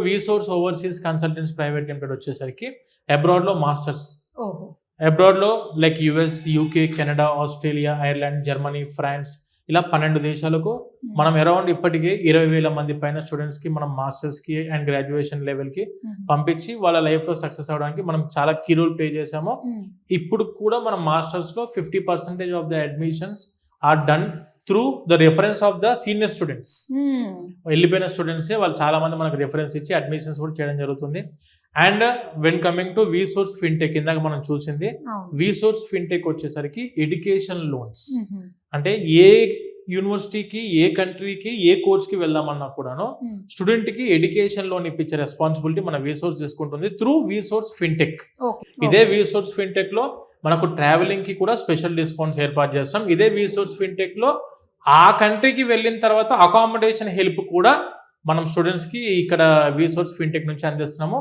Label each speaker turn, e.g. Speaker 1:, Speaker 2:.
Speaker 1: వీసోర్స్ overseas consultants private limited వచ్చేసరికి అబ్రాడ్లో masters,
Speaker 2: ఓహో.
Speaker 1: అబ్రాడ్లో like US, UK, Canada, Australia, Ireland, Germany, France ఇలా 12 దేశాలకు మనం అరౌండ్ ఇప్పటికే 20,000 మంది పైన స్టూడెంట్స్ కి మనం మాస్టర్స్ కి అండ్ గ్రాడ్యుయేషన్ లెవెల్ కి పంపించి వాళ్ళ లైఫ్ లో సక్సెస్ అవడానికి మనం చాలా కీ రోల్ ప్లే చేసాము. ఇప్పుడు కూడా మనం మాస్టర్స్ లో 50% of the admissions are done through the reference of the senior students. వెళ్ళిపోయిన స్టూడెంట్సే వాళ్ళు చాలా మంది మనకు రెఫరెన్స్ ఇచ్చి అడ్మిషన్స్ కూడా చేయడం జరుగుతుంది. And when coming to వీసోర్స్ fintech, ఇందాక మనం చూసింది వీసోర్స్ ఫిన్టెక్ వచ్చేసరికి ఎడ్యుకేషన్ లోన్స్. అంటే ఏ యూనివర్సిటీకి, ఏ కంట్రీకి, ఏ కోర్స్కి వెళ్దామన్నా కూడాను స్టూడెంట్ కి ఎడ్యుకేషన్ లోన్ ఇప్పించే రెస్పాన్సిబిలిటీ మన వీసోర్స్ తీసుకుంటుంది త్రూ వీసోర్స్ ఫిన్టెక్. ఇదే వీసోర్స్ ఫిన్టెక్ లో మనకు ట్రావెలింగ్ కి కూడా స్పెషల్ డిస్కౌంట్స్ ఏర్పాటు చేస్తాం. ఇదే వీసోర్స్ ఫిన్టెక్ లో ఆ కంట్రీకి వెళ్ళిన తర్వాత అకామిడేషన్ హెల్ప్ కూడా మనం స్టూడెంట్స్ కి ఇక్కడ వీసోర్స్ ఫిన్టెక్ నుంచి అందిస్తున్నాము.